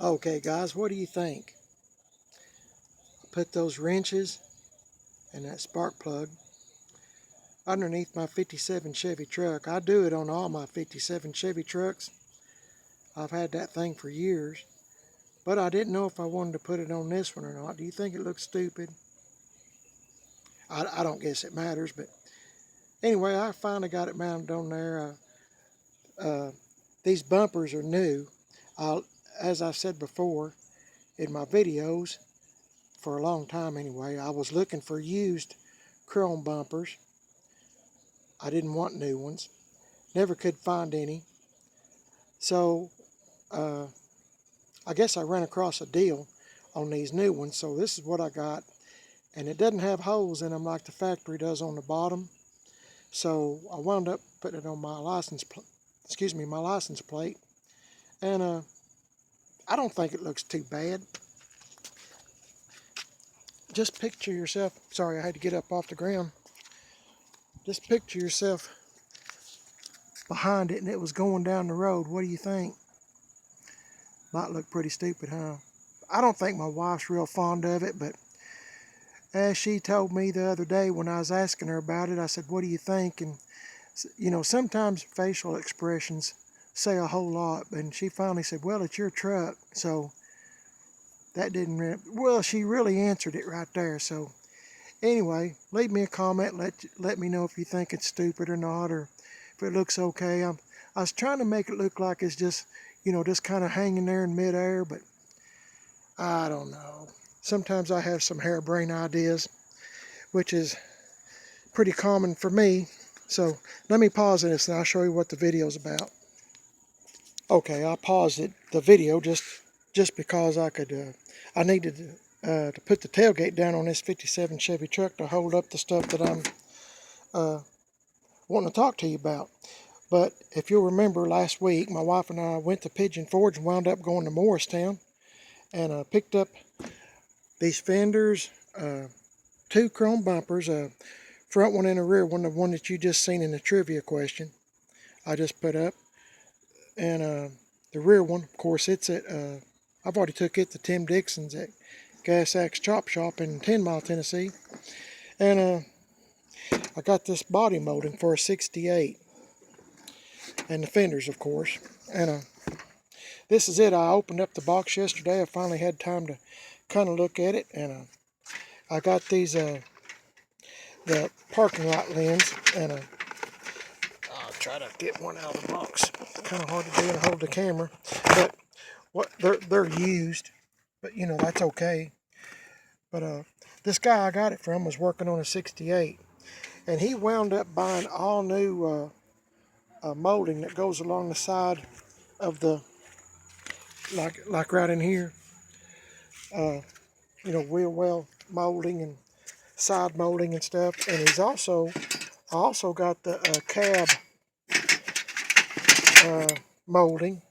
Okay guys, what do you think? I put those wrenches and that spark plug underneath my 57 Chevy truck. I do it on all my 57 Chevy trucks. I've had that thing for years, but I didn't know if I wanted to put it on this one or not. Do you think it looks stupid? I don't guess it matters, but anyway, I finally got it mounted on there. Uh, these bumpers are new. As I said before in my videos, for a long time anyway, I was looking for used chrome bumpers. I didn't want new ones. Never could find any. So uh, I guess I ran across a deal on these new ones. So this is what I got. And it doesn't have holes in them like the factory does on the bottom. So I wound up putting it on my license plate. And I don't think it looks too bad. Just picture yourself, sorry I had to get up off the ground. Just picture yourself behind it and it was going down the road. What do you think? Might look pretty stupid, huh? I don't think my wife's real fond of it, but as she told me the other day when I was asking her about it, I said, what do you think? And, you know, sometimes facial expressions say a whole lot. And she finally said, well, it's your truck. So that didn't, well, she really answered it right there. So anyway, leave me a comment. Let me know if you think it's stupid or not, or if it looks okay. I was trying to make it look like it's just, you know, just kind of hanging there in midair, but I don't know. Sometimes I have some harebrained ideas, which is pretty common for me. So let me pause this and I'll show you what the video's about. Okay, I paused the video just because I needed to put the tailgate down on this 57 Chevy truck to hold up the stuff that I'm wanting to talk to you about. But if you'll remember last week, my wife and I went to Pigeon Forge and wound up going to Morristown and picked up these fenders, two chrome bumpers, a front one and a rear one, the one that you just seen in the trivia question I just put up. And the rear one, of course, it's at, I've already took it to Tim Dixon's at Gas Axe Chop Shop in 10 Mile, Tennessee. And I got this body molding for a 68. And the fenders, of course. And this is it. I opened up the box yesterday. I finally had time to kind of look at it. And I got these, the parking lot lens. And I'll try to get one out of the box. Kind of hard to do and hold the camera. But they're used. But, you know, that's okay. But this guy I got it from was working on a 68. And he wound up buying all new molding that goes along the side of the, like right in here. You know, wheel well molding and side molding and stuff. And I also got the cab molding.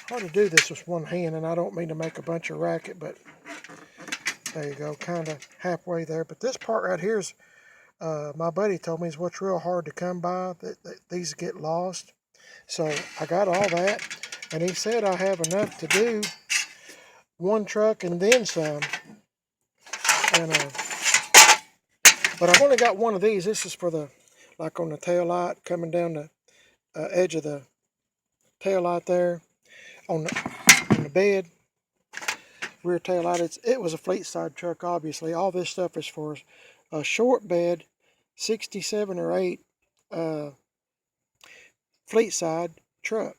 Hard to do this with one hand, and I don't mean to make a bunch of racket, but there you go, kind of halfway there. But this part right here is, my buddy told me, is what's real hard to come by, that these get lost. So I got all that, and he said I have enough to do one truck and then some. And but I've only got one of these. This is for the, like on the tail light, coming down the edge of the tail light there on the bed, rear tail light. It was a fleet side truck, obviously. All this stuff is for a short bed 67 or 8 fleet side truck.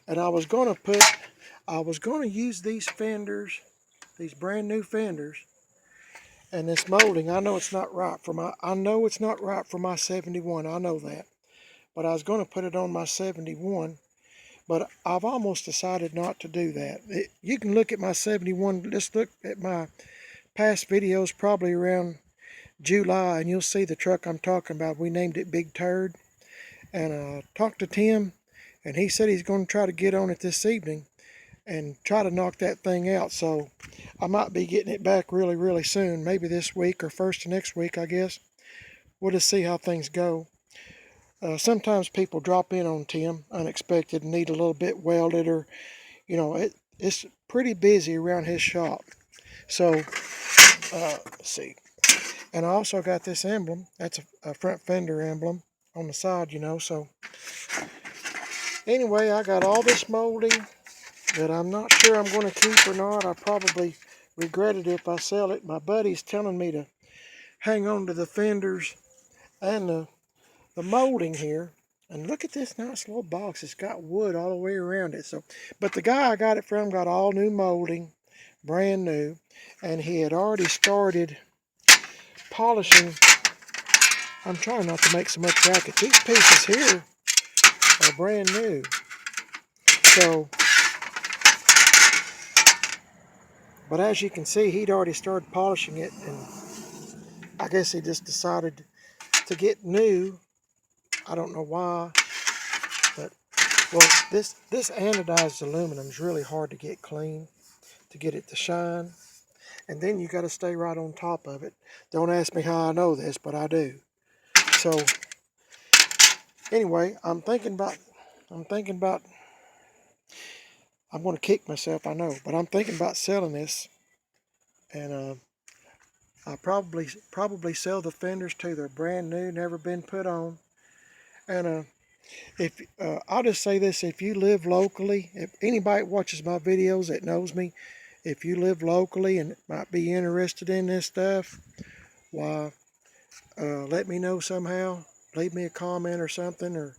And I was going to use these fenders, these brand new fenders, and this molding. I know it's not right for my 71. I know that. But I was going to put it on my 71, but I've almost decided not to do that. You can look at my 71, just look at my past videos probably around July, and you'll see the truck I'm talking about. We named it Big Turd. And talked to Tim, and he said he's going to try to get on it this evening and try to knock that thing out. So I might be getting it back really, really soon, maybe this week or first of next week, I guess. We'll just see how things go. Sometimes people drop in on Tim unexpected and need a little bit welded, or, you know, it's pretty busy around his shop. So, let's see. And I also got this emblem. That's a front fender emblem on the side, you know. So, anyway, I got all this molding that I'm not sure I'm going to keep or not. I probably regret it if I sell it. My buddy's telling me to hang on to the fenders and the molding here. And look at this nice little box. It's got wood all the way around it. So, but the guy I got it from got all new molding, brand new, and he had already started polishing. I'm trying not to make so much racket. These pieces here are brand new. So, but as you can see, he'd already started polishing it, and I guess he just decided to get new. I don't know why, but well, this anodized aluminum is really hard to get clean, to get it to shine, and then you got to stay right on top of it. Don't ask me how I know this, but I do. So anyway, I'm thinking about, I'm going to kick myself, I know, but I'm thinking about selling this, and I probably sell the fenders too. They're brand new, never been put on, and if I'll just say this: if you live locally, if anybody watches my videos that knows me, if you live locally and might be interested in this stuff, why, let me know somehow. Leave me a comment or something or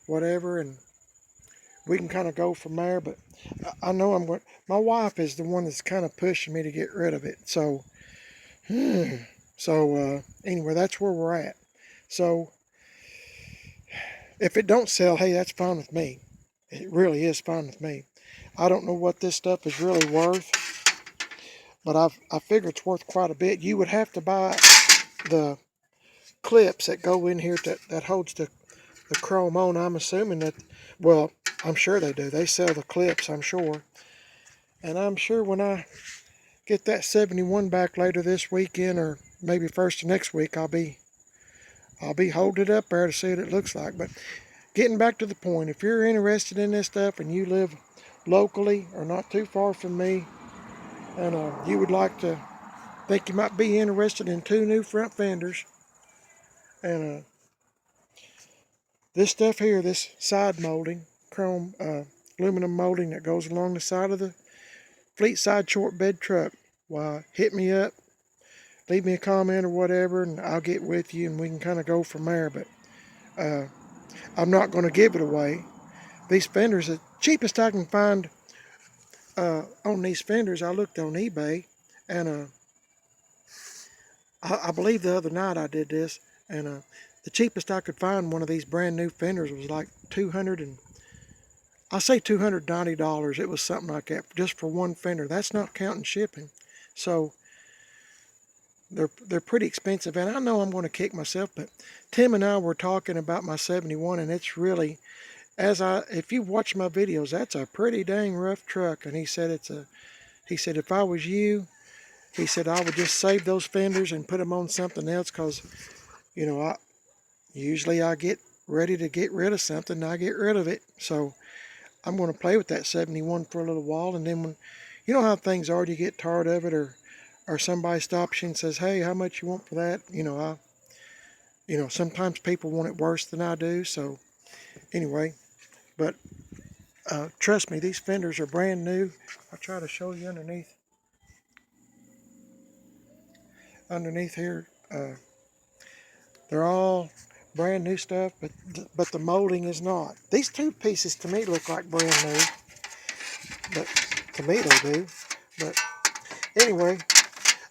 whatever, and we can kind of go from there. But I know I'm going. My wife is the one that's kind of pushing me to get rid of it. So, anyway, that's where we're at. So, if it don't sell, hey, that's fine with me. It really is fine with me. I don't know what this stuff is really worth, but I figure it's worth quite a bit. You would have to buy the clips that go in here that holds the chrome on. I'm assuming that, well, I'm sure they do. They sell the clips, I'm sure. And I'm sure when I get that 71 back later this weekend or maybe first of next week, I'll be holding it up there to see what it looks like. But getting back to the point, if you're interested in this stuff and you live locally or not too far from me, and you would like to, think you might be interested in 2 new front fenders, and this stuff here, this side molding, chrome aluminum molding that goes along the side of the fleet side short bed truck, why, hit me up, leave me a comment or whatever, and I'll get with you and we can kind of go from there. But I'm not going to give it away. These fenders, the cheapest I can find on these fenders, I looked on eBay, and I believe the other night I did this, and the cheapest I could find one of these brand new fenders was like $290. It was something like that just for one fender. That's not counting shipping. So they're pretty expensive, and I know I'm going to kick myself, but Tim and I were talking about my 71, and it's really, if you watch my videos, that's a pretty dang rough truck. And he said he said if I was you, he said I would just save those fenders and put them on something else, because you know usually I get ready to get rid of something and I get rid of it. So I'm going to play with that 71 for a little while, and then when you know how things are, you get tired of it, or somebody stops you and says, hey, how much you want for that? Sometimes people want it worse than I do. So anyway, but trust me, these fenders are brand new. I'll try to show you underneath here. They're all brand new stuff, but the molding is not. These 2 pieces to me look like brand new, but to me they do. But anyway,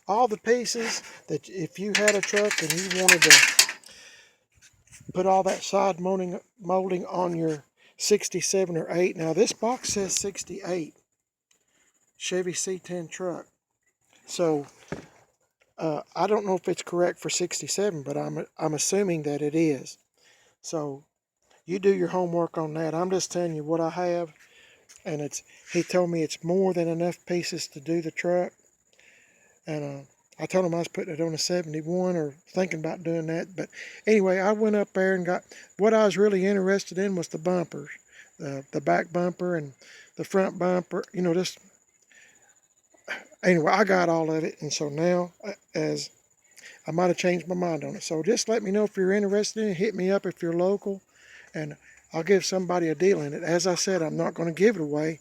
all the pieces that if you had a truck and you wanted to put all that side molding on your 67 or 8. Now this box says 68 Chevy C10 truck. So I don't know if it's correct for 67, but I'm assuming that it is. So you do your homework on that. I'm just telling you what I have, and he told me it's more than enough pieces to do the truck. And I told him I was putting it on a 71 or thinking about doing that. But anyway, I went up there and got, what I was really interested in was the bumpers, the back bumper and the front bumper, you know, just, anyway, I got all of it. And so now, as I might have changed my mind on it. So just let me know if you're interested in it. Hit me up if you're local, and I'll give somebody a deal in it. As I said, I'm not going to give it away,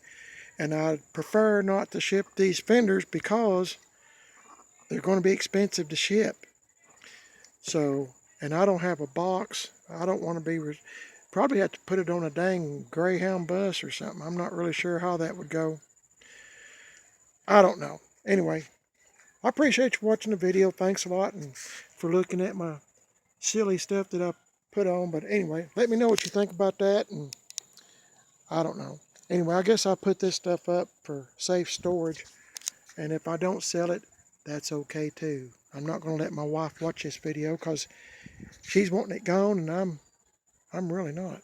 and I prefer not to ship these fenders because they're going to be expensive to ship. So, and I don't have a box. I don't want to be, probably have to put it on a dang Greyhound bus or something. I'm not really sure how that would go. I don't know. Anyway, I appreciate you watching the video. Thanks a lot, and for looking at my silly stuff that I put on. But anyway, let me know what you think about that, and I don't know. Anyway, I guess I'll put this stuff up for safe storage, and if I don't sell it, that's okay too. I'm not going to let my wife watch this video because she's wanting it gone, and I'm really not.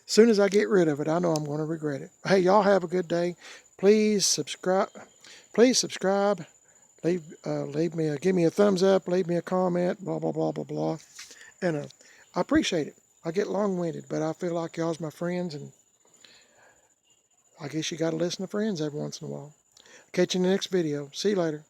As soon as I get rid of it, I know I'm going to regret it. Hey, y'all have a good day. Please subscribe. Please subscribe. Give me a thumbs up. Leave me a comment. Blah blah blah blah blah. And I appreciate it. I get long-winded, but I feel like y'all's my friends, and I guess you got to listen to friends every once in a while. Catch you in the next video. See you later.